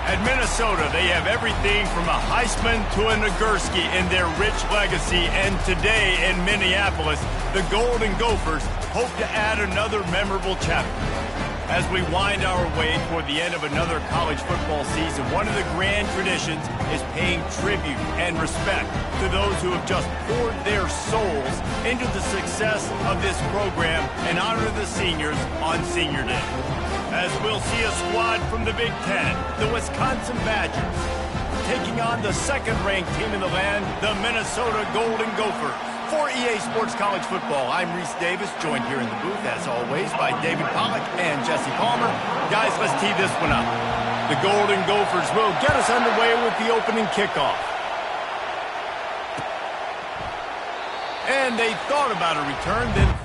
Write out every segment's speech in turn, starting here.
At Minnesota, they have everything from a Heisman to a Nagurski in their rich legacy. And today in Minneapolis, the Golden Gophers hope to add another memorable chapter. As we wind our way toward the end of another college football season, one of the grand traditions is paying tribute and respect to those who have just poured their souls into the success of this program and honor the seniors on Senior Day. As we'll see a squad from the Big Ten, the Wisconsin Badgers, taking on the second-ranked team in the land, the Minnesota Golden Gophers. For EA Sports College Football, I'm Reese Davis, joined here in the booth, as always, by David Pollack and Jesse Palmer. Guys, let's tee this one up. The Golden Gophers will get us underway with the opening kickoff. And they thought about a return, then...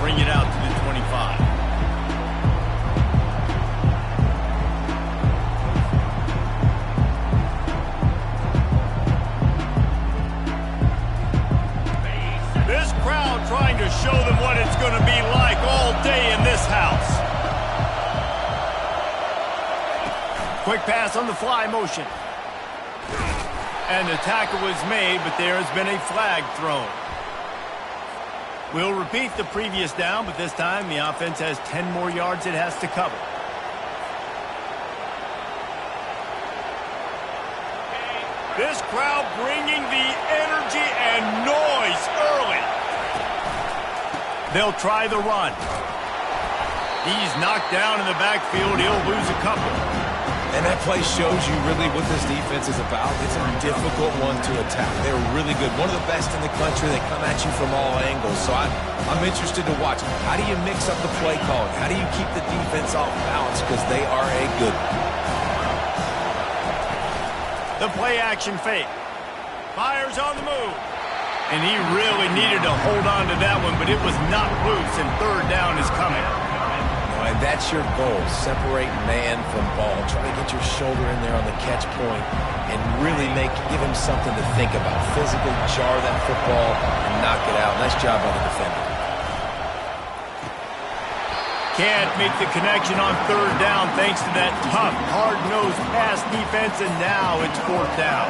bring it out to the 25. This crowd trying to show them what it's going to be like all day in this house. Quick pass on the fly motion. And the tackle was made, but there has been a flag thrown. We'll repeat the previous down, but this time the offense has 10 more yards it has to cover. This crowd bringing the energy and noise early. They'll try the run. He's knocked down in the backfield. He'll lose a couple. And that play shows you really what this defense is about. It's a difficult one to attack. They're really good. One of the best in the country. They come at you from all angles. So I'm interested to watch. How do you mix up the play calling? How do you keep the defense off balance? Because they are a good one. The play action fake. Fires on the move. And he really needed to hold on to that one, but it was not loose, and third down is coming. And that's your goal, separate man from ball. Try to get your shoulder in there on the catch point and really give him something to think about. Physically jar that football and knock it out. Nice job by the defender. Can't make the connection on third down thanks to that tough, hard-nosed pass defense, and now it's fourth down.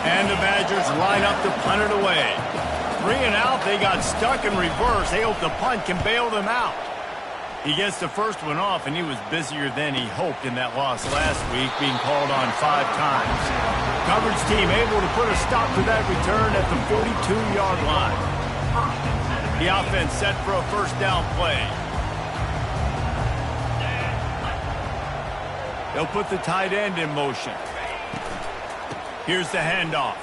And the Badgers line up to punt it away. 3 and out, they got stuck in reverse. They hope the punt can bail them out. He gets the first one off, and he was busier than he hoped in that loss last week, being called on 5 times. Coverage team able to put a stop to that return at the 42-yard line. The offense set for a first down play. They'll put the tight end in motion. Here's the handoff.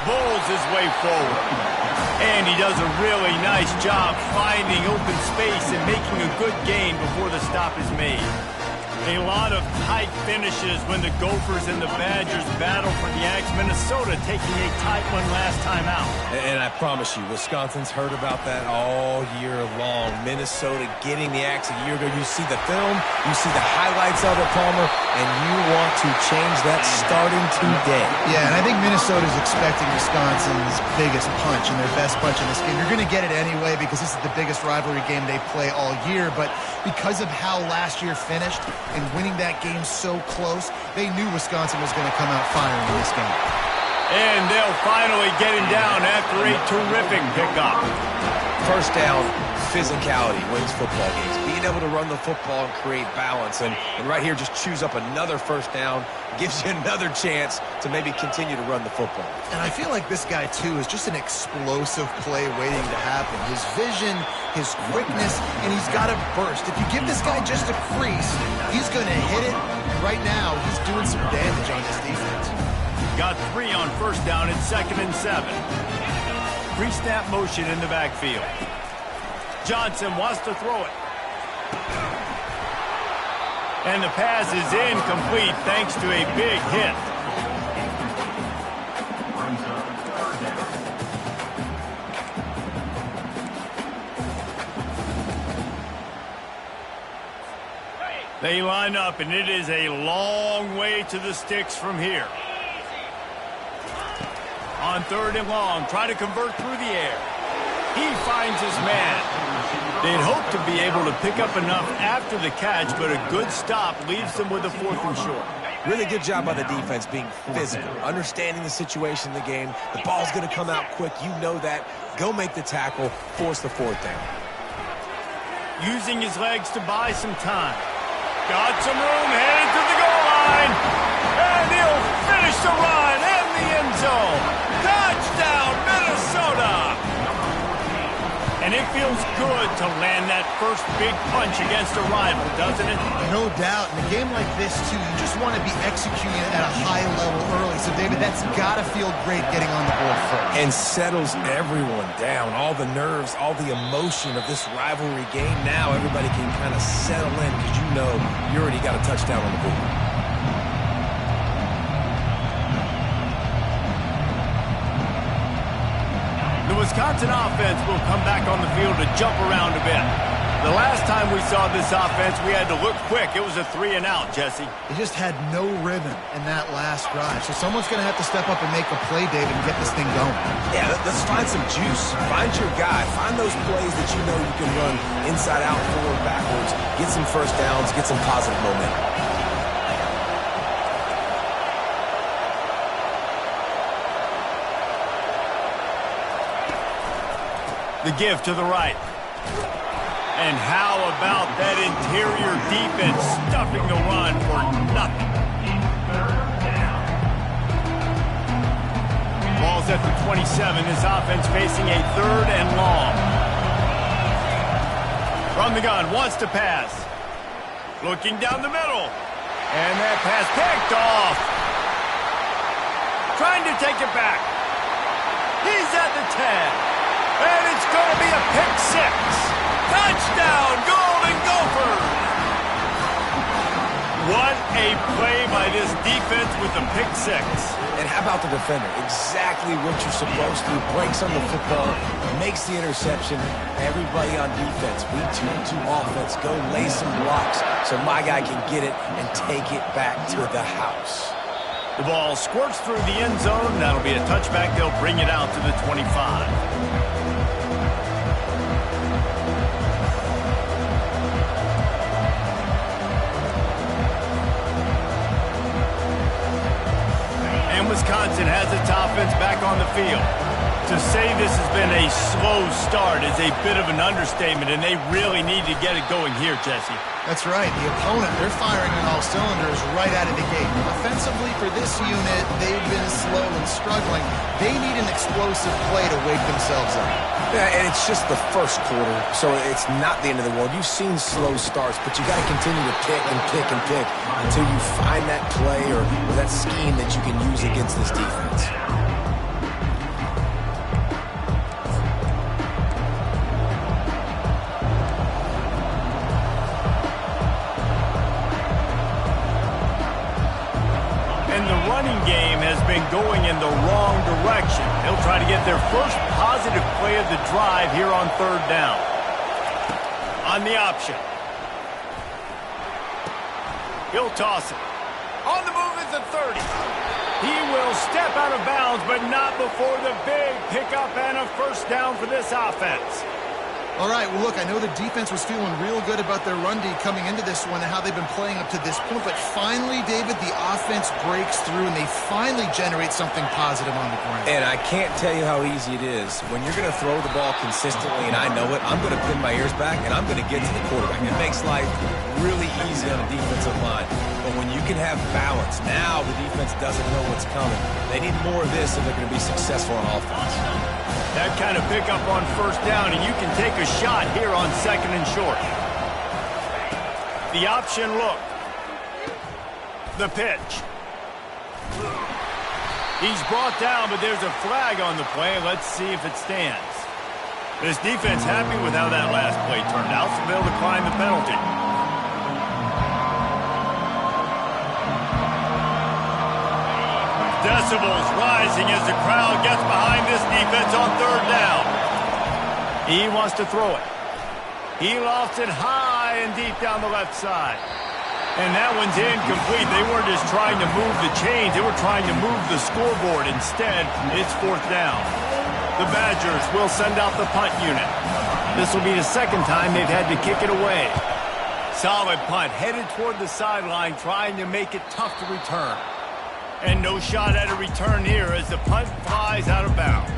Bowls his way forward. And he does a really nice job finding open space and making a good gain before the stop is made. A lot of tight finishes when the Gophers and the Badgers battle for the Axe. Minnesota taking a tight one last time out. And I promise you, Wisconsin's heard about that all year long. Minnesota getting the Axe a year ago. You see the film, you see the highlights of it, Palmer, and you want to change that starting today. Yeah, and I think Minnesota's expecting Wisconsin's biggest punch and their best punch in this game. You're going to get it anyway because this is the biggest rivalry game they play all year, but because of how last year finished and winning that game so close, they knew Wisconsin was going to come out firing in this game. And they'll finally get him down after a terrific pickup. First down, physicality wins football games. Being able to run the football and create balance. And right here, just choose up another first down. Gives you another chance to maybe continue to run the football. And I feel like this guy, too, is just an explosive play waiting to happen. His vision, his quickness, and he's got a burst. If you give this guy just a crease, he's going to hit it. And right now, he's doing some damage on this defense. Got 3 on first down and 2nd and 7. Pre-snap motion in the backfield. Johnson wants to throw it. And the pass is incomplete thanks to a big hit. They line up, and it is a long way to the sticks from here. On 3rd and long, try to convert through the air. He finds his man. They'd hope to be able to pick up enough after the catch, but a good stop leaves them with a 4th and short. Really good job by the defense being physical, understanding the situation in the game. The ball's going to come out quick. You know that. Go make the tackle, force the 4th down. Using his legs to buy some time. Got some room, headed to the goal line. And he'll finish the run in the end zone. Touchdown, Minnesota! And it feels good to land that first big punch against a rival, doesn't it? No doubt. In a game like this, too, you just want to be executing at a high level early. So, David, that's got to feel great getting on the board first. And settles everyone down. All the nerves, all the emotion of this rivalry game. Now everybody can kind of settle in because you know you already got a touchdown on the board. The Wisconsin offense will come back on the field to jump around a bit. The last time we saw this offense, we had to look quick. It was a 3-and-out, Jesse. They just had no rhythm in that last drive. So someone's going to have to step up and make a play, David, and get this thing going. Yeah, let's find some juice. Find your guy. Find those plays that you know you can run inside out, forward, backwards. Get some first downs. Get some positive momentum. The give to the right. And how about that interior defense stuffing the run for nothing? Ball's at the 27. This offense facing a 3rd and long. From the gun, wants to pass. Looking down the middle. And that pass picked off. Trying to take it back. He's at the 10. And it's going to be a pick 6. Touchdown, Golden Gophers! What a play by this defense with the pick 6. And how about the defender? Exactly what you're supposed to. Breaks on the football, makes the interception. Everybody on defense, we 2-2 offense. Go lay some blocks so my guy can get it and take it back to the house. The ball squirts through the end zone. That'll be a touchback. They'll bring it out to the 25. Wisconsin has its offense back on the field. To say this has been a slow start is a bit of an understatement, and they really need to get it going here, Jesse. That's right. The opponent, they're firing on all cylinders right out of the gate. Offensively, for this unit, they've been slow and struggling. They need an explosive play to wake themselves up. Yeah, and it's just the first quarter, so it's not the end of the world. You've seen slow starts, but you got to continue to pick and pick and pick until you find that play or that scheme that you can use against this defense. Game has been going in the wrong direction. They'll try to get their first positive play of the drive here on 3rd down. On the option. He'll toss it. On the move at the 30. He will step out of bounds, but not before the big pickup and a first down for this offense. All right, well, look, I know the defense was feeling real good about their run D coming into this one and how they've been playing up to this point, but finally, David, the offense breaks through and they finally generate something positive on the ground. And I can't tell you how easy it is. When you're going to throw the ball consistently, and I know it, I'm going to pin my ears back and I'm going to get to the quarterback. It makes life really easy on a defensive line. But when you can have balance, now the defense doesn't know what's coming. They need more of this if they're going to be successful on offense. That kind of pickup on first down, and you can take a shot here on second and short. The option look. The pitch. He's brought down, but there's a flag on the play. Let's see if it stands. This defense happy with how that last play turned out, so they'll decline the penalty. Decibels rising as the crowd gets behind this defense on third down. He wants to throw it. He lofts it high and deep down the left side. And that one's incomplete. They weren't just trying to move the chains. They were trying to move the scoreboard. Instead, it's fourth down. The Badgers will send out the punt unit. This will be the second time they've had to kick it away. Solid punt, headed toward the sideline, trying to make it tough to return. And no shot at a return here as the punt flies out of bounds.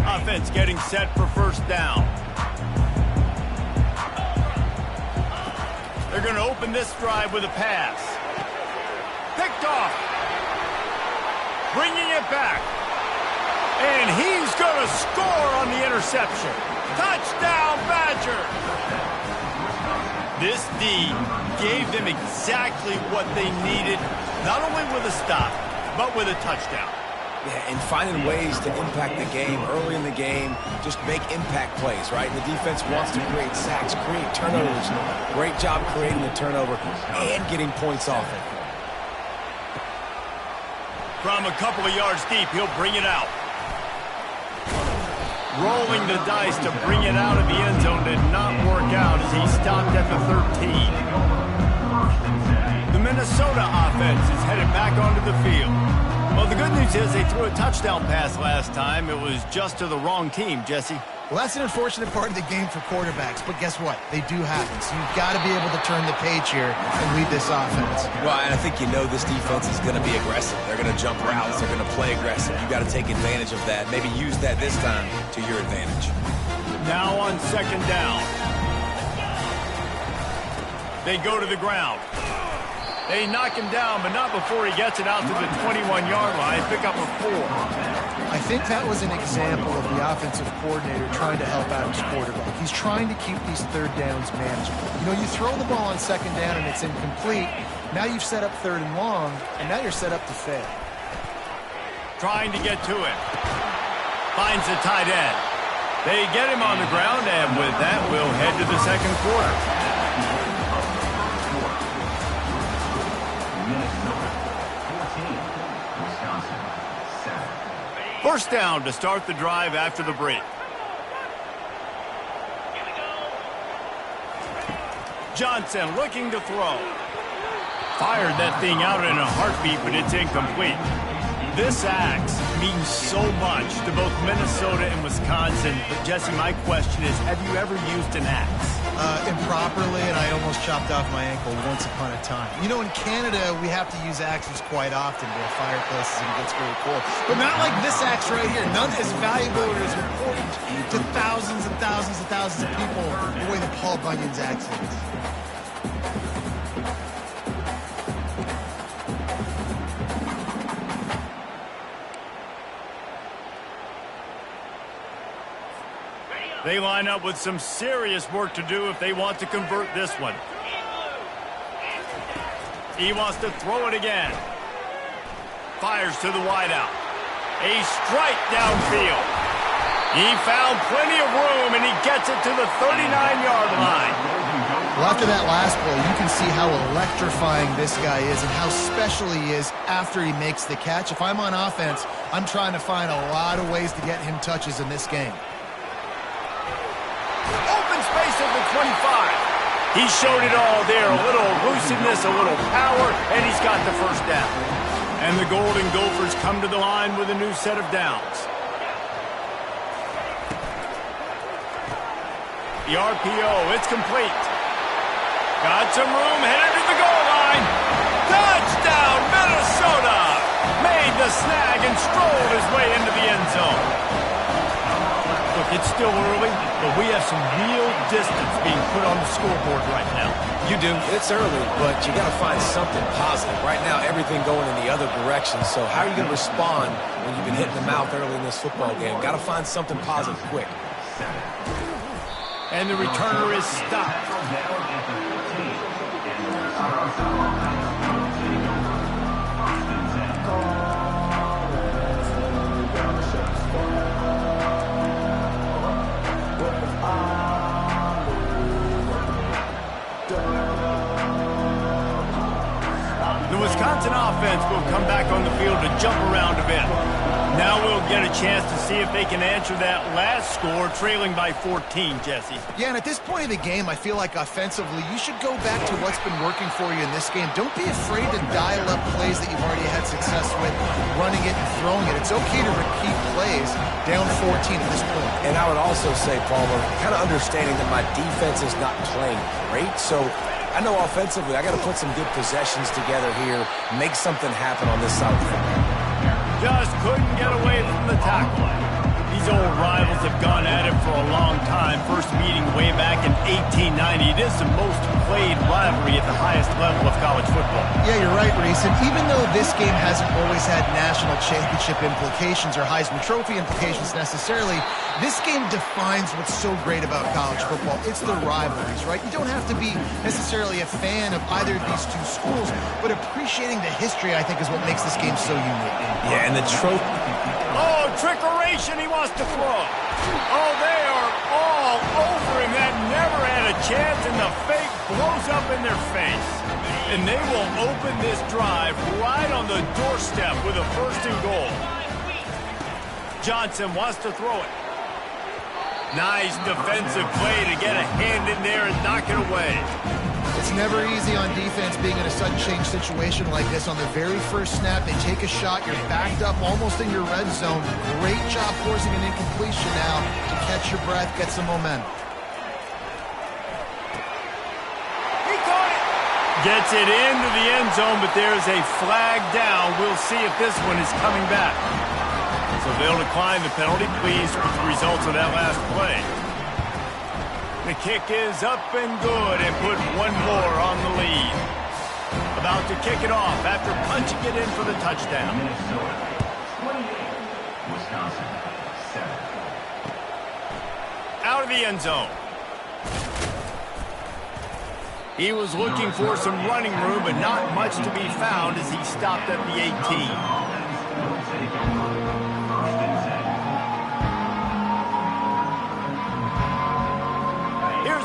Offense getting set for first down. They're going to open this drive with a pass. Picked off. Bringing it back. And he's going to score on the interception. Touchdown, Badger! This D gave them exactly what they needed, not only with a stop, but with a touchdown. Yeah, and finding ways to impact the game early in the game, just make impact plays, right? And the defense wants to create sacks, create turnovers. Great job creating the turnover and getting points off it. From a couple of yards deep, he'll bring it out. Rolling the dice to bring it out of the end zone did not work out as he stopped at the 13. The Minnesota offense is headed back onto the field. Well, the good news is they threw a touchdown pass last time. It was just to the wrong team, Jesse. Well, that's an unfortunate part of the game for quarterbacks, but guess what? They do happen, so you've got to be able to turn the page here and lead this offense. Well, and I think you know this defense is going to be aggressive. They're going to jump routes. They're going to play aggressive. You've got to take advantage of that. Maybe use that this time to your advantage. Now on second down. They go to the ground. They knock him down, but not before he gets it out to the 21-yard line. Pick up a 4. I think that was an example of the offensive coordinator trying to help out his quarterback. He's trying to keep these third downs manageable. You know, you throw the ball on second down and it's incomplete. Now you've set up third and long, and now you're set up to fail. Trying to get to him. Finds the tight end. They get him on the ground, and with that, we'll head to the second quarter. First down to start the drive after the break. Johnson looking to throw. Fired that thing out in a heartbeat, but it's incomplete. This axe means so much to both Minnesota and Wisconsin. But, Jesse, my question is, have you ever used an axe? Improperly, and I almost chopped off my ankle once upon a time. You know, in Canada, we have to use axes quite often. We have fireplaces and it gets very cold. But not like this axe right here. None as valuable or as important to thousands and thousands and thousands of people the way that Paul Bunyan's axe is. They line up with some serious work to do if they want to convert this one. He wants to throw it again. Fires to the wideout. A strike downfield. He found plenty of room, and he gets it to the 39-yard line. Well, after that last play, you can see how electrifying this guy is and how special he is after he makes the catch. If I'm on offense, I'm trying to find a lot of ways to get him touches in this game. Open space at the 25. He showed it all there. A little elusiveness, a little power, and he's got the first down. And the Golden Gophers come to the line with a new set of downs. The RPO, it's complete. Got some room, headed to the goal line. Touchdown, Minnesota! Made the snag and strolled his way into the end zone. Look, it's still early, but we have some real distance being put on the scoreboard right now. You do. It's early, but you got to find something positive. Right now, everything going in the other direction. So how are you going to respond when you've been hit in the mouth early in this football game? Got to find something positive quick. And the returner is stopped. The Wisconsin offense will come back on the field to jump around a bit. Now we'll get a chance to see if they can answer that last score, trailing by 14, Jesse. Yeah, and at this point of the game, I feel like offensively, you should go back to what's been working for you in this game. Don't be afraid to dial up plays that you've already had success with, running it and throwing it. It's okay to repeat plays down 14 at this point. And I would also say, Palmer, kind of understanding that my defense is not playing great, so I know offensively I got to put some good possessions together here, make something happen on this side of the football. Just couldn't get away from the tackle. These old rivals have gone at it for a long time. First meeting way back in 1890. It is the most played rivalry at the highest level of college football. Yeah, you're right, Reese. And even though this game hasn't always had national championship implications or Heisman Trophy implications necessarily, this game defines what's so great about college football. It's the rivalries, right? You don't have to be necessarily a fan of either of these two schools, but appreciating the history, I think, is what makes this game so unique. Yeah, and the trophy. Oh, trickeration, he wants to throw. Oh, they are all over him. That never had a chance, and the fake blows up in their face. And they will open this drive right on the doorstep with a 1st and goal. Johnson wants to throw it. Nice defensive play to get a hand in there and knock it away. It's never easy on defense being in a sudden change situation like this. On the very first snap, they take a shot. You're backed up almost in your red zone. Great job forcing an incompletion now to catch your breath, get some momentum. He caught it. Gets it into the end zone, but there's a flag down. We'll see if this one is coming back. So they'll decline the penalty. Pleased with the results of that last play. The kick is up and good and put one more on the lead. About to kick it off after punching it in for the touchdown. Minnesota 28, Wisconsin 7. Out of the end zone. He was looking for some running room, but not much to be found as he stopped at the 18.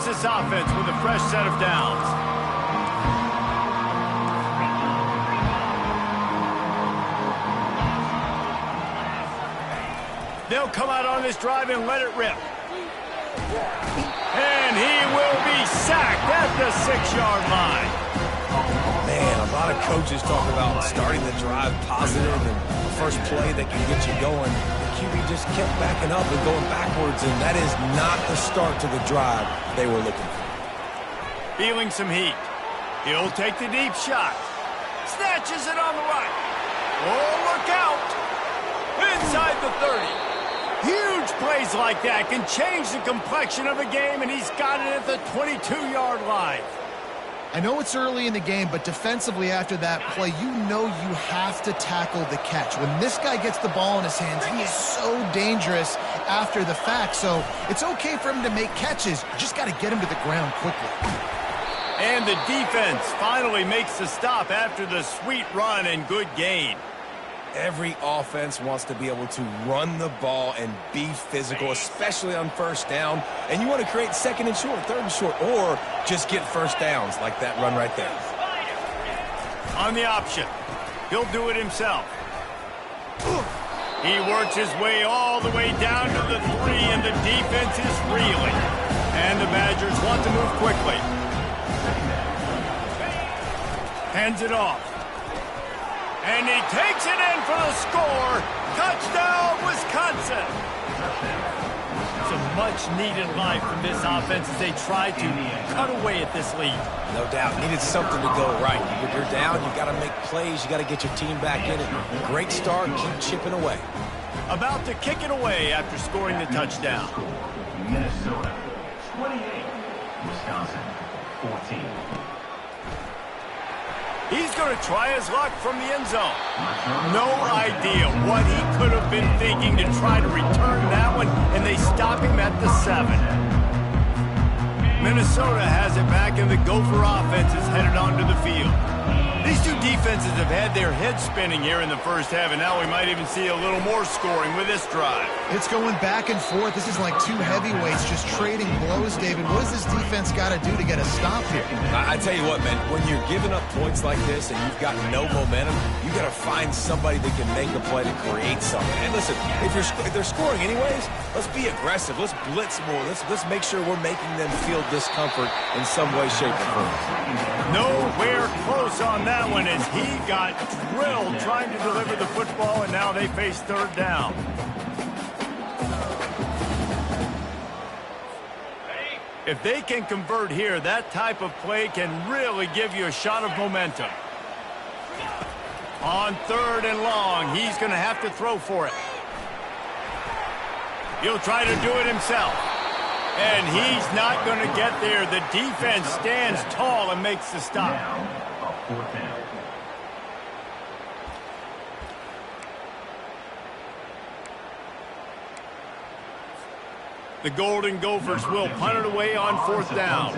This offense with a fresh set of downs. They'll come out on this drive and let it rip. And he will be sacked at the 6-yard line. Man, a lot of coaches talk about starting the drive positive and the first play that can get you going. QB just kept backing up and going backwards, and that is not the start to the drive they were looking for. Feeling some heat. He'll take the deep shot. Snatches it on the right. Oh, look out. Inside the 30. Huge plays like that can change the complexion of a game, and he's got it at the 22-yard line. I know it's early in the game, but defensively after that play, you know you have to tackle the catch. When this guy gets the ball in his hands, he is so dangerous after the fact. So it's okay for him to make catches. You just got to get him to the ground quickly. And the defense finally makes the stop after the sweet run and good gain. Every offense wants to be able to run the ball and be physical, especially on first down. And you want to create 2nd and short, 3rd and short, or just get first downs like that run right there. On the option, he'll do it himself. He works his way all the way down to the 3, and the defense is reeling. And the Badgers want to move quickly. Hands it off. And he takes it in for the score. Touchdown, Wisconsin. Some much-needed life from this offense as they try to cut away at this lead. No doubt. Needed something to go right. When you're down, you've got to make plays. You got to get your team back in it. Great start. Keep chipping away. About to kick it away after scoring the touchdown. Minnesota 28, Wisconsin 14. He's going to try his luck from the end zone. No idea what he could have been thinking to try to return that one, and they stop him at the 7. Minnesota has it back, and the Gopher offense is headed onto the field. These two defenses have had their heads spinning here in the first half, and now we might even see a little more scoring with this drive. It's going back and forth. This is like two heavyweights just trading blows, David. What does this defense got to do to get a stop here? I tell you what, man, when you're giving up points like this and you've got no momentum, you got to find somebody that can make a play to create something. And listen, if they're scoring anyways, let's be aggressive. Let's blitz more. Let's make sure we're making them feel discomfort in some way, shape, or form. Nowhere close on that one as he got drilled trying to deliver the football, and now they face third down. If they can convert here, that type of play can really give you a shot of momentum. On third and long, he's going to have to throw for it. He'll try to do it himself. And he's not going to get there. The defense stands tall and makes the stop. Now, a fourth down. The Golden Gophers will punt it away on fourth down.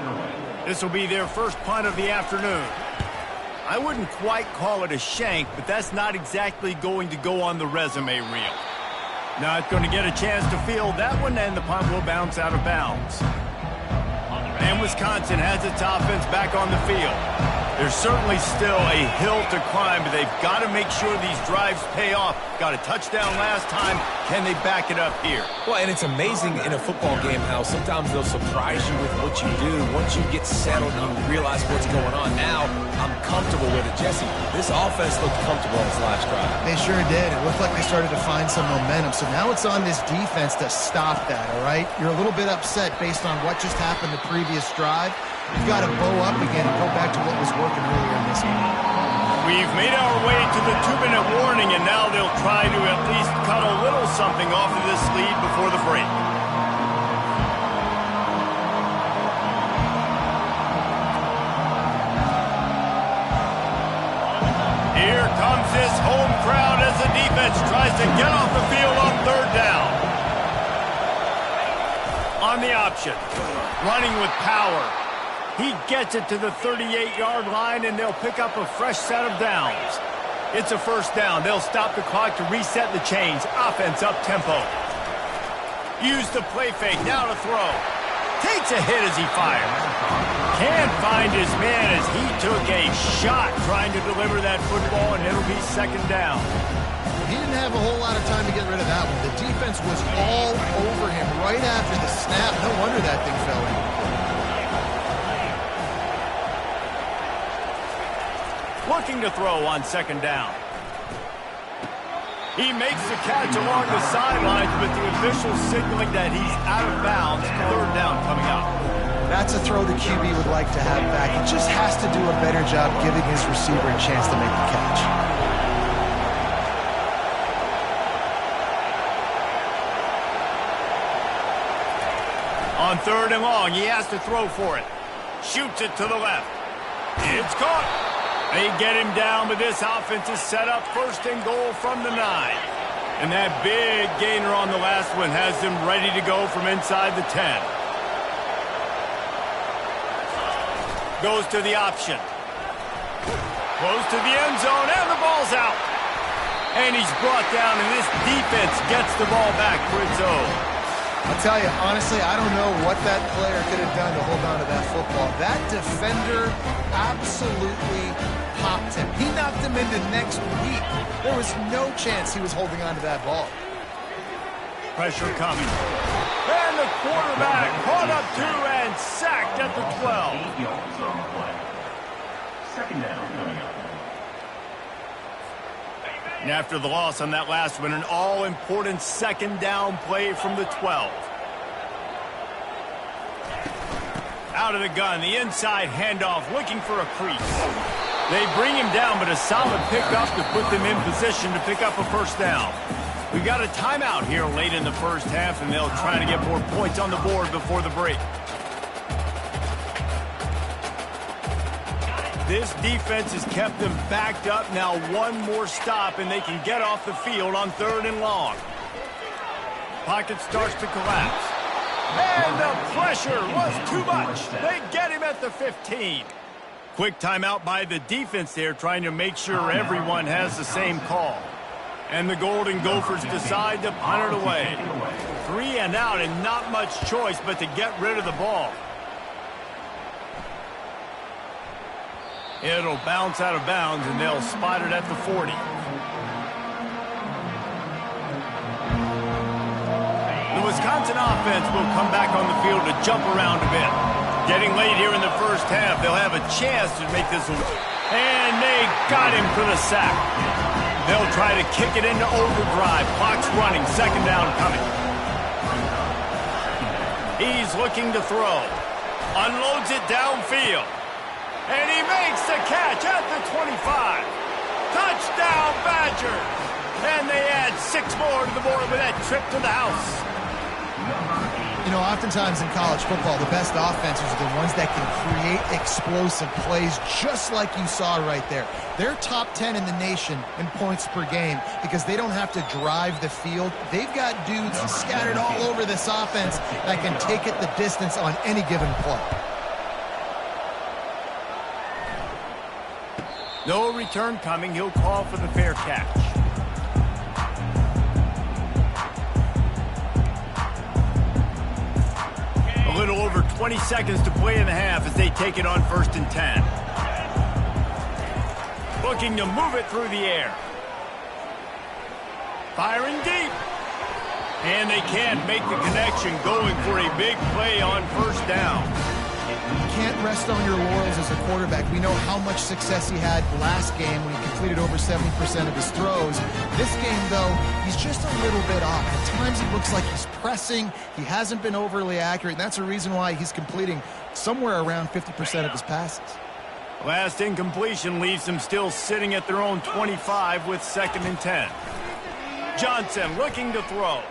This will be their first punt of the afternoon. I wouldn't quite call it a shank, but that's not exactly going to go on the resume reel. Not going to get a chance to field that one, and the punt will bounce out of bounds. And Wisconsin has its offense back on the field. There's certainly still a hill to climb, but they've got to make sure these drives pay off. Got a touchdown last time. Can they back it up here? Well, and it's amazing in a football game how sometimes they'll surprise you with what you do. Once you get settled and you realize what's going on, now I'm comfortable with it. Jesse, this offense looked comfortable on its last drive. They sure did. It looked like they started to find some momentum. So now it's on this defense to stop that, all right? You're a little bit upset based on what just happened the previous drive. You've got to bow up again and go back to what was working earlier in this game. We've made our way to the 2-minute warning, and now they'll try to at least cut a little something off of this lead before the break. Here comes this home crowd as the defense tries to get off the field on third down. On the option, running with power. He gets it to the 38-yard line, and they'll pick up a fresh set of downs. It's a first down. They'll stop the clock to reset the chains. Offense up tempo. Use the play fake. Now to throw. Takes a hit as he fires. Can't find his man as he took a shot trying to deliver that football, and it'll be second down. He didn't have a whole lot of time to get rid of that one. The defense was all over him right after the snap. No wonder that thing fell in. Looking to throw on second down. He makes the catch along the sidelines with the official signaling that he's out of bounds. Third down coming up. That's a throw the QB would like to have back. He just has to do a better job giving his receiver a chance to make the catch. On third and long, he has to throw for it. Shoots it to the left. It's caught. They get him down, but this offense is set up first and goal from the 9. And that big gainer on the last one has them ready to go from inside the 10. Goes to the option. Close to the end zone, and the ball's out. And he's brought down, and this defense gets the ball back for its own. I'll tell you, honestly, I don't know what that player could have done to hold on to that football. That defender absolutely popped him. He knocked him into next week. There was no chance he was holding on to that ball. Pressure coming. And the quarterback caught up to and sacked at the 12. 8 yards on the play. Second down coming up. And after the loss on that last one, an all-important second down play from the 12. Out of the gun, the inside handoff, looking for a crease. They bring him down, but a solid pickup to put them in position to pick up a first down. We've got a timeout here late in the first half, and they'll try to get more points on the board before the break. This defense has kept them backed up. Now one more stop, and they can get off the field on 3rd and long. Pocket starts to collapse. And the pressure was too much. They get him at the 15. Quick timeout by the defense there, trying to make sure everyone has the same call. And the Golden Gophers decide to punt it away. 3 and out, and not much choice but to get rid of the ball. It'll bounce out of bounds, and they'll spot it at the 40. The Wisconsin offense will come back on the field to jump around a bit. Getting late here in the first half, they'll have a chance to make this a win. And they got him for the sack. They'll try to kick it into overdrive. Clock's running, 2nd down coming. He's looking to throw. Unloads it downfield. And he makes the catch at the 25. Touchdown, Badgers! And they add 6 more to the board with that trip to the house. You know, oftentimes in college football, the best offenses are the ones that can create explosive plays just like you saw right there. They're top 10 in the nation in points per game because they don't have to drive the field. They've got dudes scattered all over this offense that can take it the distance on any given play. No return coming. He'll call for the fair catch. A little over 20 seconds to play in the half as they take it on 1st and 10. Looking to move it through the air. Firing deep. And they can't make the connection, going for a big play on 1st down. You can't rest on your laurels as a quarterback. We know how much success he had last game when he completed over 70% of his throws. This game, though, he's just a little bit off. At times it looks like he's pressing. He hasn't been overly accurate, and that's a reason why he's completing somewhere around 50% of his passes. Last incompletion leaves them still sitting at their own 25 with 2nd and 10. Johnson looking to throw.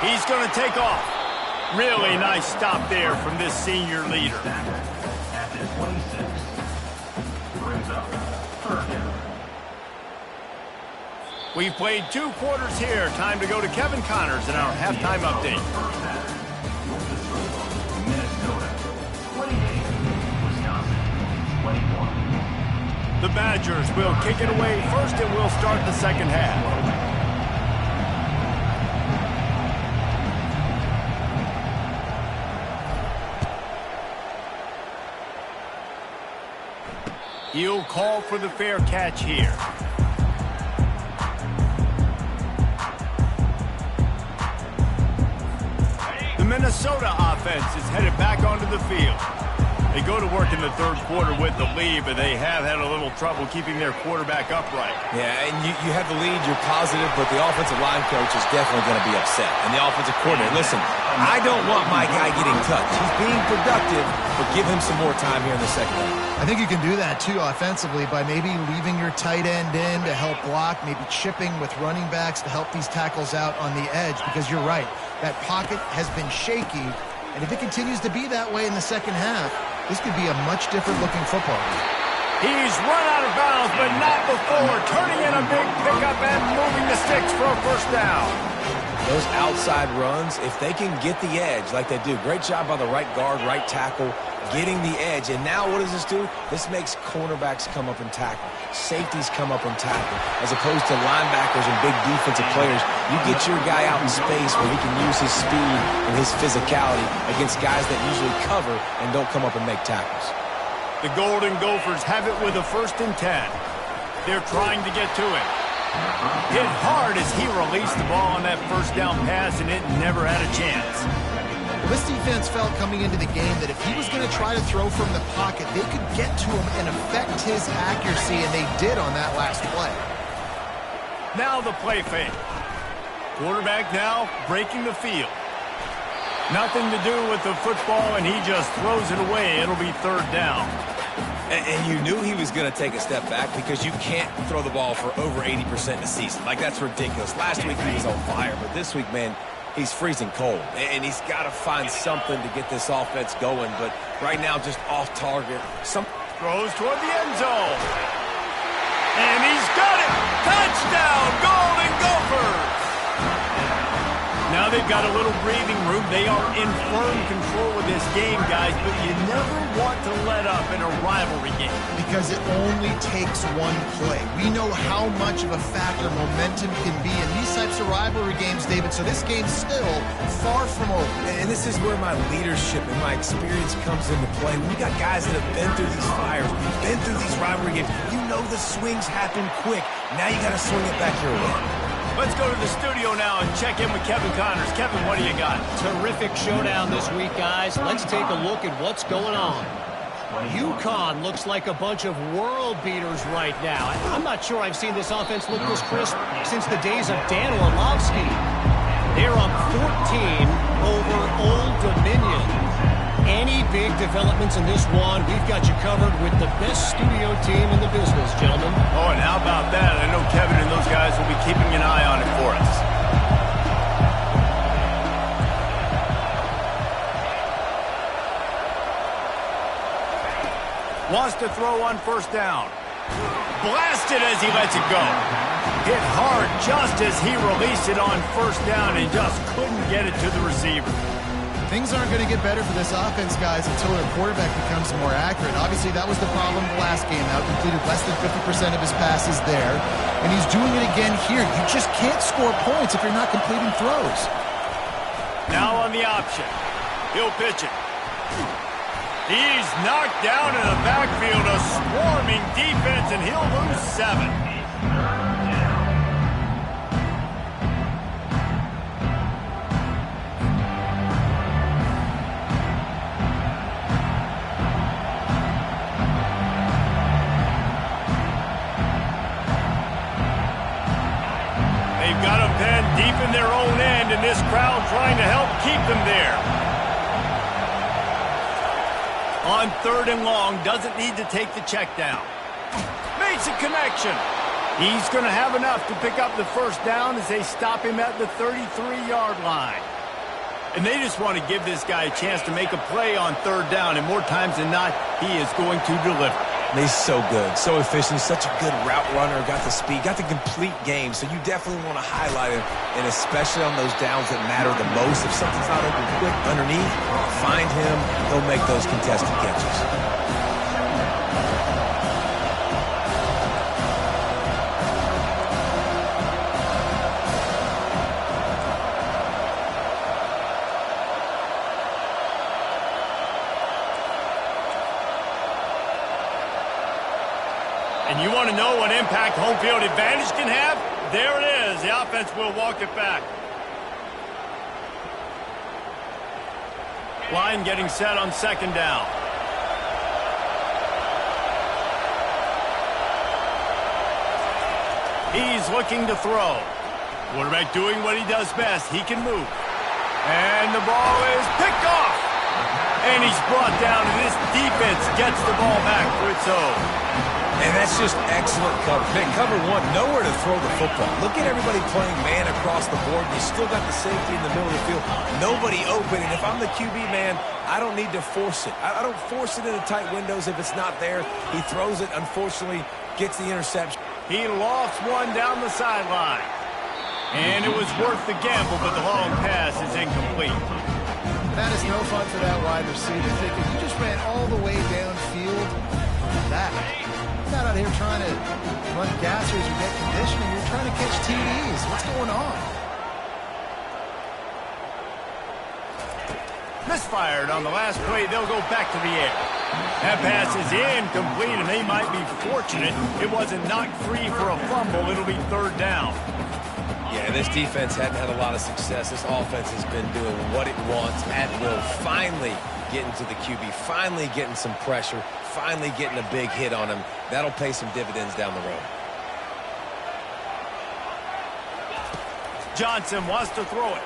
He's going to take off. Really nice stop there from this senior leader. At the 26. Brings up 3rd down. We've played 2 quarters here. Time to go to Kevin Connors in our halftime update. Minnesota 28, Wisconsin 21. The Badgers will kick it away first, and we'll start the 2nd half. He'll call for the fair catch here. The Minnesota offense is headed back onto the field. They go to work in the 3rd quarter with the lead, but they have had a little trouble keeping their quarterback upright. Yeah, and you have the lead, you're positive, but the offensive line coach is definitely going to be upset. And the offensive coordinator, listen, I don't want my guy getting touched. He's being productive, but give him some more time here in the 2nd half. I think you can do that, too, offensively, by maybe leaving your tight end in to help block, maybe chipping with running backs to help these tackles out on the edge, because you're right, that pocket has been shaky, and if it continues to be that way in the 2nd half, this could be a much different-looking football game. He's run out of bounds, but not before turning in a big pickup and moving the sticks for a 1st down. Those outside runs, if they can get the edge like they do, great job by the right guard, right tackle, getting the edge. And now what does this do? This makes cornerbacks come up and tackle. Safeties come up and tackle. As opposed to linebackers and big defensive players, you get your guy out in space where he can use his speed and his physicality against guys that usually cover and don't come up and make tackles. The Golden Gophers have it with a 1st and 10. They're trying to get to it. Hit hard as he released the ball on that 1st down pass, and it never had a chance. Well, this defense felt coming into the game that if he was going to try to throw from the pocket, they could get to him and affect his accuracy, and they did on that last play. Now the play fake. Quarterback now breaking the field. Nothing to do with the football, and he just throws it away. It'll be third down. And you knew he was going to take a step back because you can't throw the ball for over 80% in a season. Like, that's ridiculous. Last week he was on fire, but this week, man, he's freezing cold. And he's got to find something to get this offense going. But right now, just off target. Throws toward the end zone. And he's got it. Touchdown, Golden Gophers. Now they've got a little breathing room. They are in firm control of this game, guys, but you never want to let up in a rivalry game. Because it only takes one play. We know how much of a factor momentum can be in these types of rivalry games, David, so this game's still far from over. And this is where my leadership and my experience comes into play. We got guys that have been through these fires, been through these rivalry games. You know the swings happen quick. Now you got to swing it back your way. Let's go to the studio now and check in with Kevin Connors. Kevin, what do you got? Terrific showdown this week, guys. Let's take a look at what's going on. UConn looks like a bunch of world beaters right now. I'm not sure I've seen this offense look this crisp since the days of Dan Orlovsky. They're up 14 over Old Dominion. Any big developments in this one, we've got you covered with the best studio team in the business, gentlemen. Oh, and how about that? I know Kevin and those guys will be keeping an eye on it for us. Wants to throw on first down. Blasted as he lets it go. Hit hard just as he released it on first down and just couldn't get it to the receiver. Things aren't going to get better for this offense, guys, until their quarterback becomes more accurate. Obviously, that was the problem the last game. Now completed less than 50% of his passes there, and he's doing it again here. You just can't score points if you're not completing throws. Now on the option. He'll pitch it. He's knocked down in the backfield, a swarming defense, and he'll lose 7. Got them pinned deep in their own end, and this crowd trying to help keep them there. On third and long, doesn't need to take the check down. Makes a connection. He's going to have enough to pick up the first down as they stop him at the 33-yard line. And they just want to give this guy a chance to make a play on third down, and more times than not, he is going to deliver. He's so good, so efficient, such a good route runner, got the speed, got the complete game, so you definitely want to highlight him, and especially on those downs that matter the most. If something's not open quick underneath, find him, he'll make those contested catches. And you want to know what impact home field advantage can have? There it is. The offense will walk it back. Line getting set on second down. He's looking to throw. Quarterback doing what he does best. He can move. And the ball is picked off. And he's brought down, and this defense gets the ball back for its own. And that's just excellent cover. Man, cover one, nowhere to throw the football. Look at everybody playing man across the board. You still got the safety in the middle of the field. Nobody open. And if I'm the QB, man, I don't need to force it. I don't force it into tight windows if it's not there. He throws it, unfortunately, gets the interception. He lofts one down the sideline. And it was worth the gamble, but the long pass is incomplete. That is no fun for that wide receiver, thinking you just ran all the way downfield. That. You're not out here trying to run gassers or get conditioning. You're trying to catch TDs. What's going on? Misfired on the last play. They'll go back to the air. That pass is incomplete, and they might be fortunate it wasn't knocked free for a fumble. It'll be third down. Yeah, this defense hadn't had a lot of success. This offense has been doing what it wants at will. Finally getting to the QB, finally getting some pressure, finally getting a big hit on him. That'll pay some dividends down the road. Johnson wants to throw it.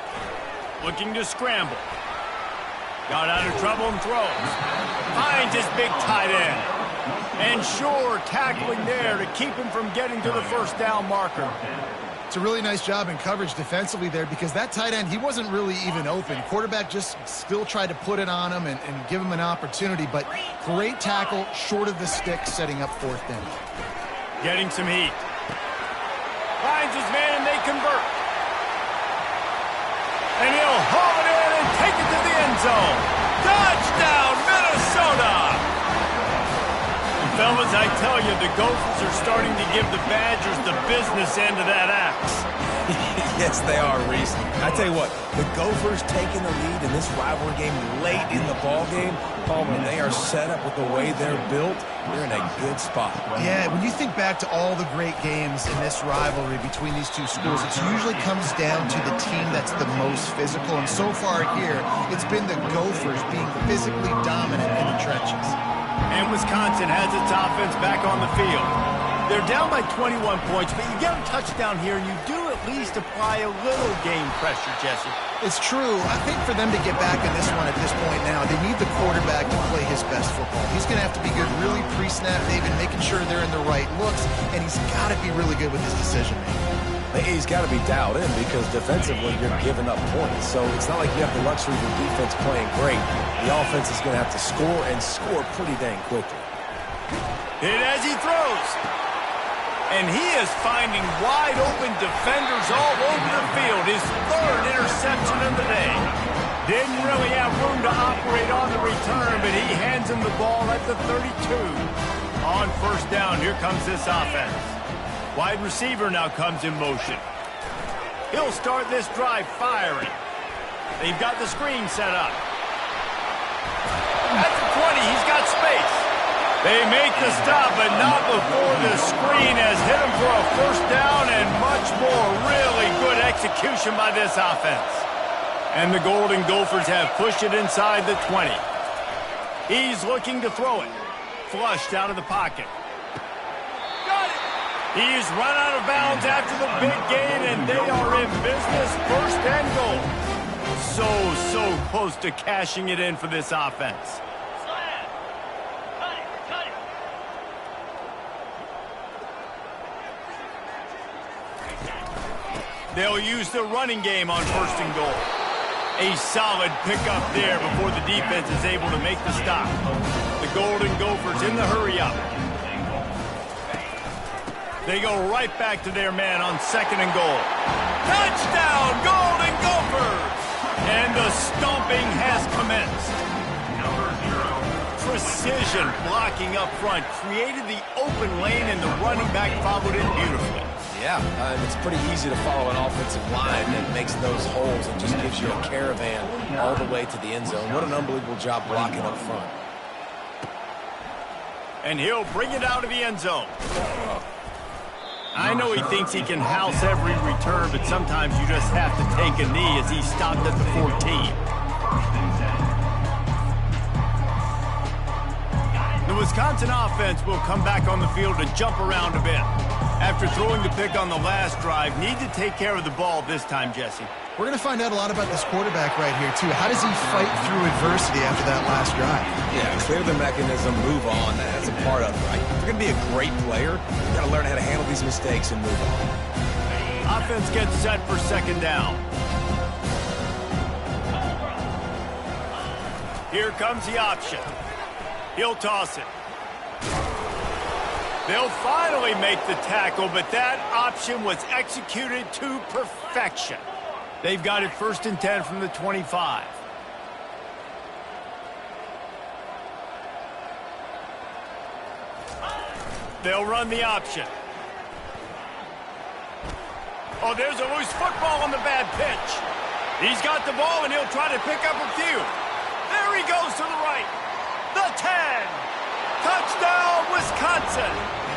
Looking to scramble. Got out of trouble and throws. Finds his big tight end. And sure, tackling there to keep him from getting to the first down marker. It's a really nice job in coverage defensively there because that tight end, he wasn't really even open. Quarterback just still tried to put it on him and give him an opportunity, but great tackle, short of the stick, setting up fourth down. Getting some heat. Finds his man and they convert. And he'll haul it in and take it to the end zone. Touchdown, Minnesota! Fellas, I tell you, the Gophers are starting to give the Badgers the business end of that axe. Yes, they are, Reese. I tell you what, the Gophers taking the lead in this rivalry game late in the ball game, Palmer, they are set up with the way they're built. They're in a good spot. Yeah, when you think back to all the great games in this rivalry between these two schools, it usually comes down to the team that's the most physical. And so far here, it's been the Gophers being physically dominant in the trenches. And Wisconsin has its offense back on the field. They're down by 21 points, but you get a touchdown here, and you do at least apply a little game pressure, Jesse. It's true. I think for them to get back in this one at this point now, they need the quarterback to play his best football. He's going to have to be good really pre-snap, David, making sure they're in the right looks, and he's got to be really good with his decision-making. He's got to be dialed in because defensively you're giving up points. So it's not like you have the luxury of your defense playing great. The offense is going to have to score and score pretty dang quickly. Hit as he throws. And he is finding wide open defenders all over the field. His third interception of the day. Didn't really have room to operate on the return, but he hands him the ball at the 32. On first down, here comes this offense. Wide receiver now comes in motion. He'll start this drive firing. They've got the screen set up. At the 20, he's got space. They make the stop, but not before the screen has hit him for a first down and much more. Really good execution by this offense. And the Golden Gophers have pushed it inside the 20. He's looking to throw it. Flushed out of the pocket. He's run out of bounds after the big gain, and they are in business, first and goal. So close to cashing it in for this offense. They'll use the running game on first and goal. A solid pickup there before the defense is able to make the stop. The Golden Gophers in the hurry-up. They go right back to their man on second and goal. Touchdown, Golden Gophers! And the stomping has commenced. Precision blocking up front created the open lane, and the running back followed it beautifully. Yeah, it's pretty easy to follow an offensive line that makes those holes and just gives you a caravan all the way to the end zone. What an unbelievable job blocking up front. And he'll bring it out of the end zone. I know he thinks he can house every return, but sometimes you just have to take a knee as he stopped at the 14. The Wisconsin offense will come back on the field to jump around a bit. After throwing the pick on the last drive, need to take care of the ball this time, Jesse. We're going to find out a lot about this quarterback right here, too. How does he fight through adversity after that last drive? Yeah, clear the mechanism, move on. That's a part of it, right? If you're going to be a great player, you've got to learn how to handle these mistakes and move on. Offense gets set for second down. Here comes the option. He'll toss it. They'll finally make the tackle, but that option was executed to perfection. They've got it first and 10 from the 25. They'll run the option. Oh, there's a loose football on the bad pitch. He's got the ball, and he'll try to pick up a few. There he goes to the right. The 10. Touchdown, Wisconsin.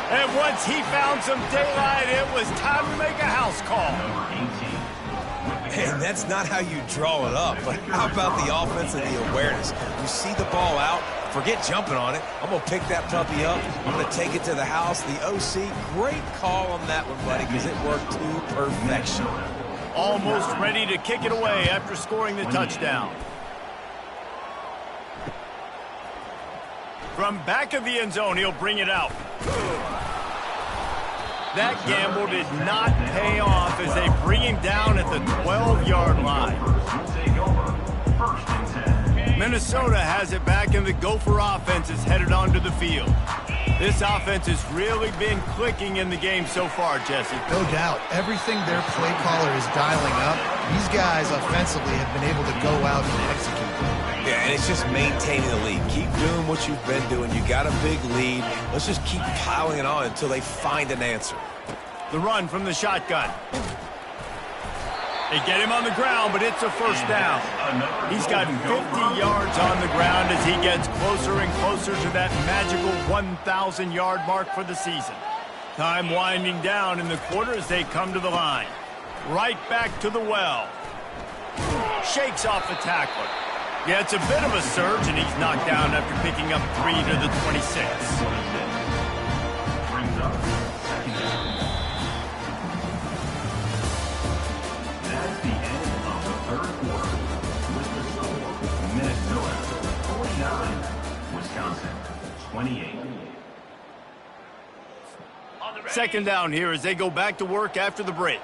And once he found some daylight, it was time to make a house call. And that's not how you draw it up, but how about the offense and the awareness? You see the ball out, forget jumping on it. I'm going to pick that puppy up. I'm going to take it to the house. The OC, great call on that one, buddy, because it worked to perfection. Almost ready to kick it away after scoring the touchdown. From back of the end zone, he'll bring it out. That gamble did not pay off as they bring him down at the 12-yard line. Minnesota has it back, and the Gopher offense is headed onto the field. This offense has really been clicking in the game so far, Jesse. No doubt. Everything their play caller is dialing up, these guys offensively have been able to go out and execute. Yeah, and it's just maintaining the lead. Keep doing what you've been doing. You got a big lead. Let's just keep piling it on until they find an answer. The run from the shotgun. They get him on the ground, but it's a first down. He's got 50 yards on the ground as he gets closer and closer to that magical 1,000-yard mark for the season. Time winding down in the quarter as they come to the line. Right back to the well. Shakes off the tackler. Yeah, it's a bit of a surge, and he's knocked down after picking up 3 to the 26. Brings up second down. That's the end of the third quarter. With the score, Minnesota 49, Wisconsin 28. Second down here as they go back to work after the break.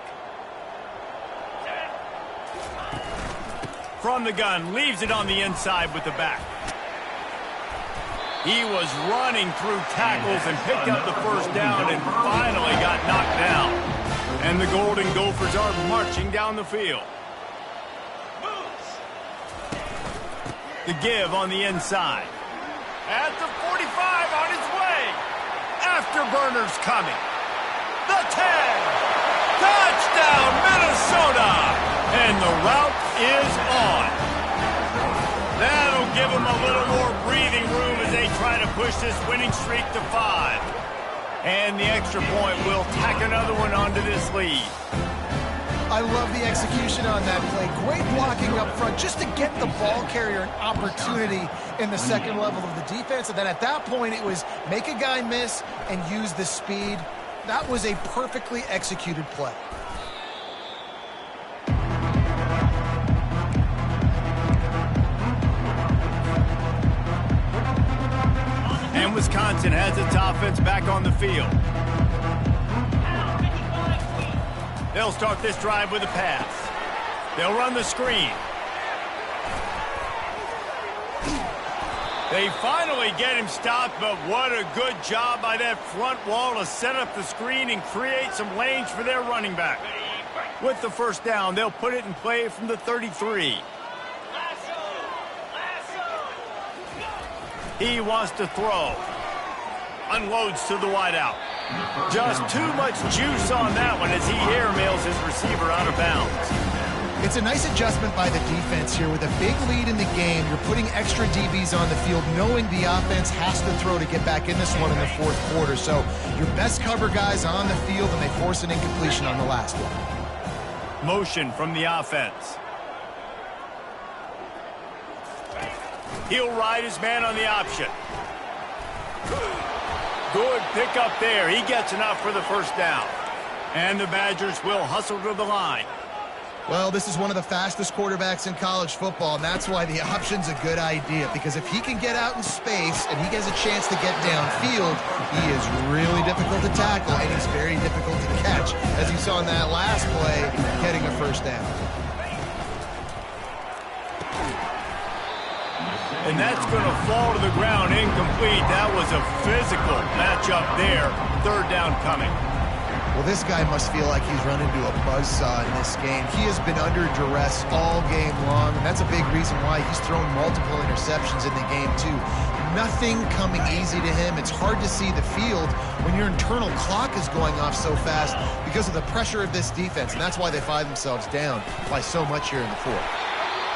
From the gun, leaves it on the inside with the back. He was running through tackles and picked up the first down and finally got knocked down. And the Golden Gophers are marching down the field. The give on the inside. At the 45 on his way. Afterburner's coming. The 10. Touchdown, Minnesota. And the route is on. That'll give them a little more breathing room as they try to push this winning streak to 5. And the extra point will tack another one onto this lead. I love the execution on that play. Great blocking up front just to get the ball carrier an opportunity in the second level of the defense. And then at that point, it was make a guy miss and use the speed. That was a perfectly executed play. And Wisconsin has its offense back on the field. They'll start this drive with a pass. They'll run the screen. They finally get him stopped, but what a good job by that front wall to set up the screen and create some lanes for their running back. With the first down, they'll put it in play from the 33. He wants to throw. Unloads to the wideout. Just too much juice on that one as he airmails his receiver out of bounds. It's a nice adjustment by the defense here. With a big lead in the game, you're putting extra DBs on the field, knowing the offense has to throw to get back in this one in the fourth quarter. So your best cover guys on the field, and they force an incompletion on the last one. Motion from the offense. He'll ride his man on the option. Good pickup there. He gets enough for the first down. And the Badgers will hustle to the line. Well, this is one of the fastest quarterbacks in college football, and that's why the option's a good idea. Because if he can get out in space and he gets a chance to get downfield, he is really difficult to tackle, and he's very difficult to catch, as you saw in that last play, getting a first down. And that's going to fall to the ground incomplete. That was a physical matchup there. Third down coming. Well, this guy must feel like he's run into a buzzsaw in this game. He has been under duress all game long, and that's a big reason why he's thrown multiple interceptions in the game, too. Nothing coming easy to him. It's hard to see the field when your internal clock is going off so fast because of the pressure of this defense, and that's why they find themselves down by so much here in the fourth.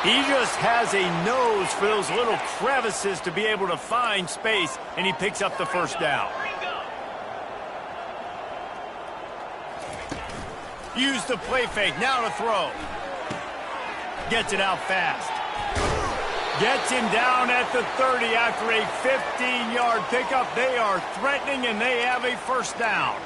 He just has a nose for those little crevices to be able to find space, and he picks up the first down. Use the play fake, now to throw. Gets it out fast. Gets him down at the 30 after a 15-yard pickup. They are threatening, and they have a first down.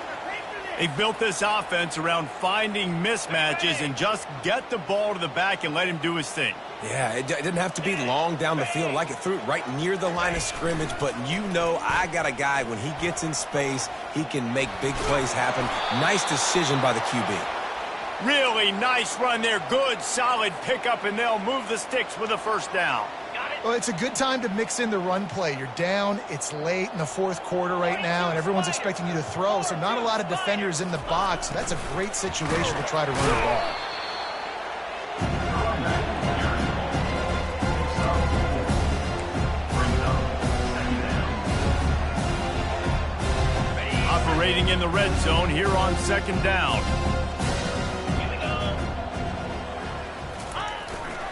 They've built this offense around finding mismatches and just get the ball to the back and let him do his thing. Yeah, it didn't have to be long down the field. Like it threw it right near the line of scrimmage, but you know I got a guy, when he gets in space, he can make big plays happen. Nice decision by the QB. Really nice run there. Good, solid pickup, and they'll move the sticks with a first down. Well, it's a good time to mix in the run play. You're down, it's late in the fourth quarter right now, and everyone's expecting you to throw, so not a lot of defenders in the box. That's a great situation to try to run the ball. Operating in the red zone here on second down.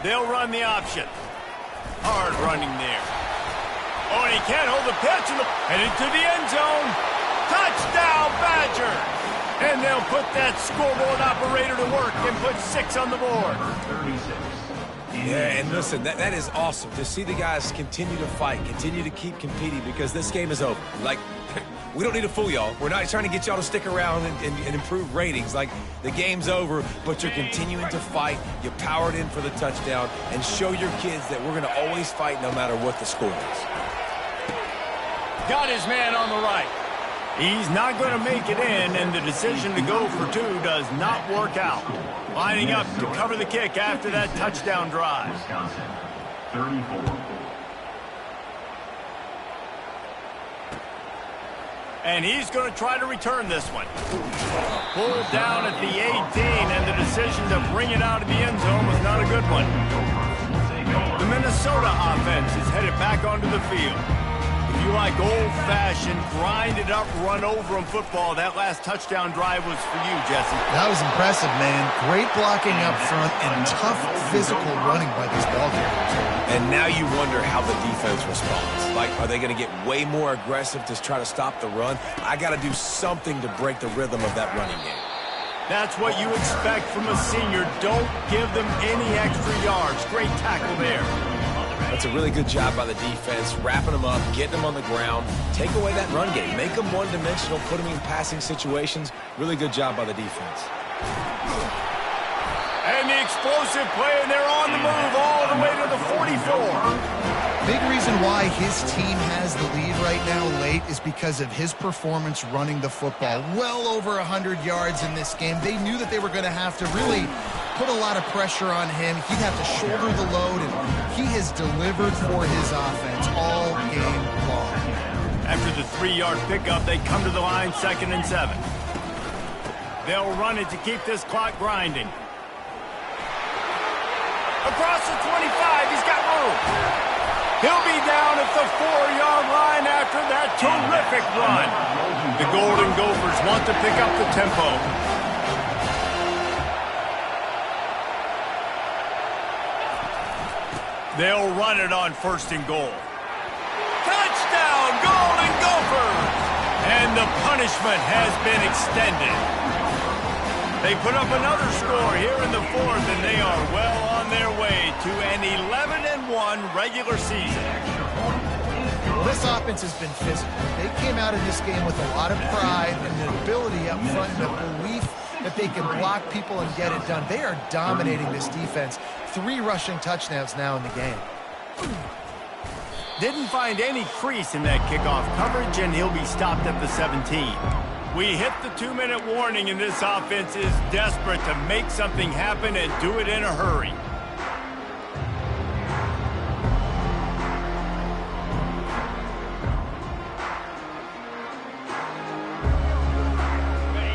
They'll run the option. Hard running there. Oh, and he can't hold the pitch, and into the end zone. Touchdown, Badger! And they'll put that scoreboard operator to work and put 6 on the board. Yeah, and listen, that is awesome to see the guys continue to fight, continue to keep competing, because this game is over. Like, we don't need to fool y'all. We're not trying to get y'all to stick around and improve ratings. Like, the game's over, but you're continuing to fight. You powered in for the touchdown, and show your kids that we're going to always fight no matter what the score is. Got his man on the right. He's not going to make it in, and the decision to go for 2 does not work out. Lining up to cover the kick after that touchdown drive. Wisconsin, 34. And he's going to try to return this one. Pulled down at the 18, and the decision to bring it out of the end zone was not a good one. The Minnesota offense is headed back onto the field. If you like old-fashioned, grind-it-up, run-over-'em football, that last touchdown drive was for you, Jesse. That was impressive, man. Great blocking up front and tough physical running by these ball carriers. And now you wonder how the defense responds. Like, are they going to get way more aggressive to try to stop the run? I got to do something to break the rhythm of that running game. That's what you expect from a senior. Don't give them any extra yards. Great tackle there. That's a really good job by the defense, wrapping them up, getting them on the ground, take away that run game, make them one-dimensional, put them in passing situations. Really good job by the defense. And the explosive play, and they're on the move all the way to the 44. Big reason why his team has the lead right now late is because of his performance running the football. Well over 100 yards in this game. They knew that they were going to have to really put a lot of pressure on him. He'd have to shoulder the load, and he has delivered for his offense all game long. After the 3-yard pickup, they come to the line, 2nd and 7. They'll run it to keep this clock grinding. Across the 25, he's got room. He'll be down at the 4-yard line after that terrific run. The Golden Gophers want to pick up the tempo. They'll run it on 1st and goal. Touchdown, Golden Gophers! And the punishment has been extended. They put up another score here in the 4th, and they are well on their way to an 11-1 regular season. Well, this offense has been physical. They came out of this game with a lot of pride and the ability up front and the belief that they can block people and get it done. They are dominating this defense. 3 rushing touchdowns now in the game. Didn't find any crease in that kickoff coverage, and he'll be stopped at the 17. We hit the 2-minute warning, and this offense is desperate to make something happen and do it in a hurry.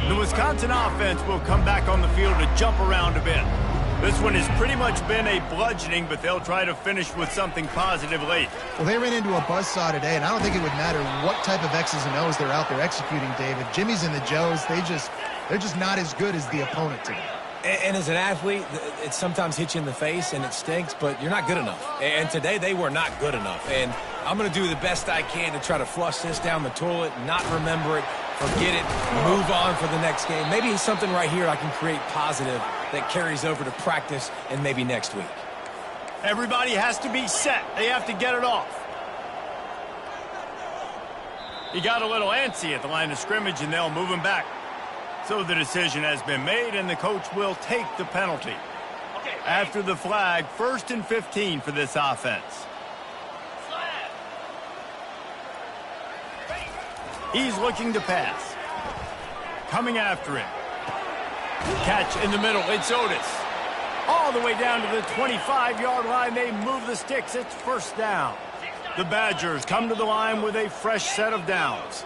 The Wisconsin offense will come back on the field to jump around a bit. This one has pretty much been a bludgeoning, but they'll try to finish with something positive late. Well, they ran into a buzzsaw today, and I don't think it would matter what type of X's and O's they're out there executing, David. Jimmy's and the Joes, they're just not as good as the opponent today. And as an athlete, it sometimes hits you in the face and it stinks, but you're not good enough. And today they were not good enough. And I'm going to do the best I can to try to flush this down the toilet, not remember it, forget it, move on for the next game. Maybe something right here I can create positive that carries over to practice and maybe next week. Everybody has to be set. They have to get it off. He got a little antsy at the line of scrimmage, and they'll move him back. So the decision has been made, and the coach will take the penalty. After the flag, 1st and 15 for this offense. He's looking to pass. Coming after him. Catch in the middle. It's Otis. All the way down to the 25-yard line. They move the sticks. It's 1st down. The Badgers come to the line with a fresh set of downs.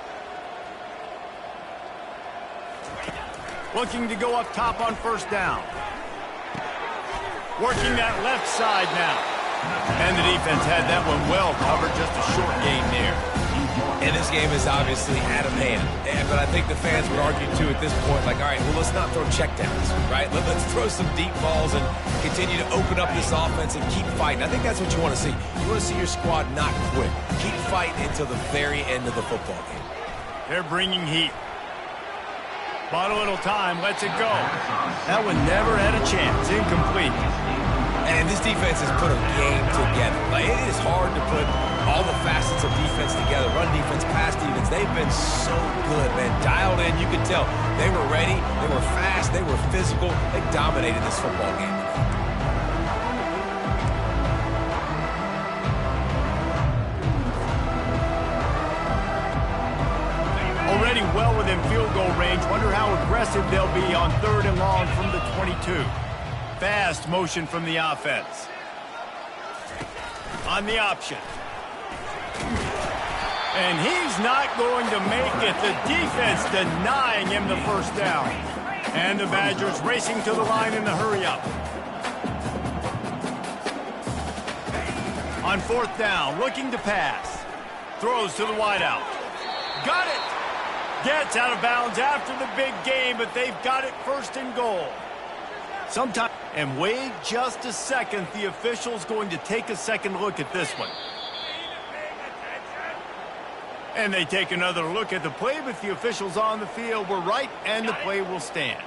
Looking to go up top on 1st down. Working that left side now. And the defense had that one well covered. Just a short gain there. And this game is obviously out of hand. But I think the fans would argue, too, at this point, like, all right, well, let's not throw checkdowns, right? Let's throw some deep balls and continue to open up this offense and keep fighting. I think that's what you want to see. You want to see your squad not quit. Keep fighting until the very end of the football game. They're bringing heat. Bought a little time, lets it go. That one never had a chance. Incomplete. And this defense has put a game together. Like, it is hard to put all the facets of defense together. Run defense, pass defense. They've been so good, man. Dialed in, you could tell. They were ready. They were fast. They were physical. They dominated this football game. Already well within field goal range. Wonder how aggressive they'll be on 3rd and long from the 22. Fast motion from the offense. On the option. And he's not going to make it. The defense denying him the 1st down. And the Badgers racing to the line in the hurry-up. On 4th down, looking to pass. Throws to the wideout. Got it! Gets out of bounds after the big game, but they've got it 1st and goal. Sometime, and wait just a second. The official's going to take a second look at this one. And they take another look at the play, but the officials on the field were right, and the play will stand.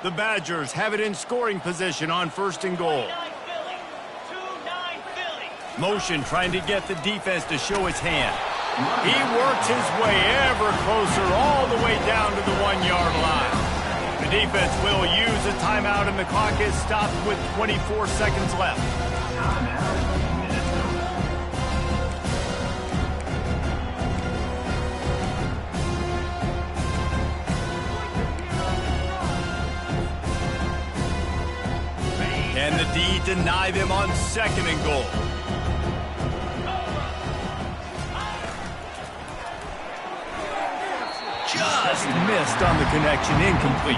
The Badgers have it in scoring position on 1st and goal. Motion trying to get the defense to show its hand. He works his way ever closer all the way down to the 1-yard line. The defense will use a timeout, and the clock is stopped with 24 seconds left. And the D deny them on 2nd and goal. Just missed on the connection, incomplete.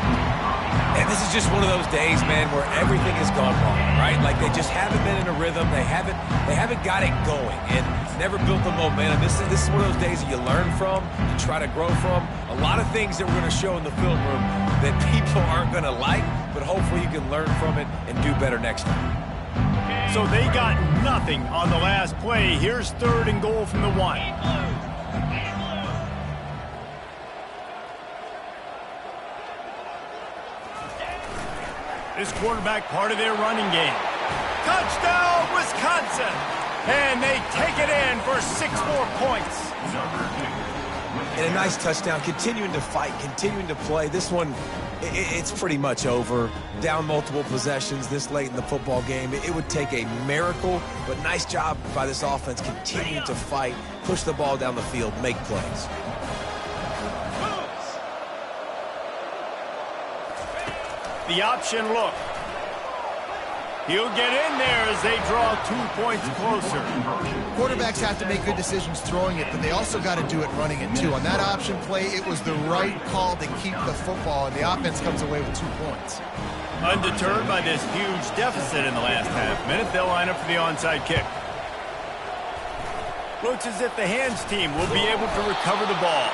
And this is just one of those days, man, where everything has gone wrong, right? Like, they just haven't been in a rhythm. They haven't got it going, and never built the momentum. This is one of those days that you learn from, you try to grow from. A lot of things that we're going to show in the film room that people aren't going to like, but hopefully you can learn from it and do better next time. So they got nothing on the last play. Here's 3rd and goal from the 1. This quarterback part of their running game. Touchdown, Wisconsin! And they take it in for 6 more points. And a nice touchdown, continuing to fight, continuing to play. This one, it's pretty much over. Down multiple possessions this late in the football game. It would take a miracle, but nice job by this offense continuing to fight, push the ball down the field, make plays. The option look. He'll get in there as they draw 2 points closer. Quarterbacks have to make good decisions throwing it, but they also got to do it running it, too. On that option play, it was the right call to keep the football, and the offense comes away with 2 points. Undeterred by this huge deficit in the last half-minute, they'll line up for the onside kick. Looks as if the hands team will be able to recover the ball.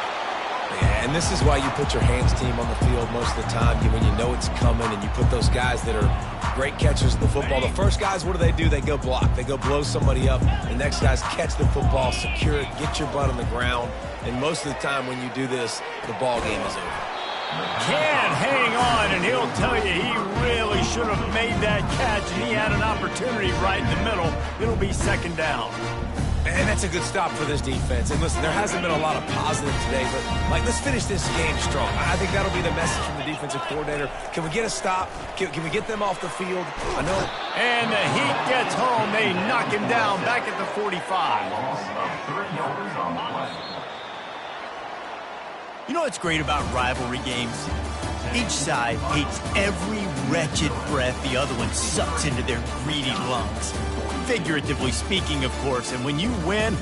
Yeah, and this is why you put your hands team on the field most of the time, when you know it's coming, and you put those guys that are great catchers of the football. The first guys, what do? They go block. They go blow somebody up. The next guys catch the football, secure it, get your butt on the ground. And most of the time when you do this, the ball game is over. Can't hang on, and he'll tell you he really should have made that catch, and he had an opportunity right in the middle. It'll be 2nd down. And that's a good stop for this defense. And listen, there hasn't been a lot of positive today, but, let's finish this game strong. I think that'll be the message from the defensive coordinator. Can we get a stop? Can we get them off the field? I know. And the Heat gets home. They knock him down back at the 45. You know what's great about rivalry games? Each side hates every wretched breath the other one sucks into their greedy lungs. Figuratively speaking, of course, and when you win,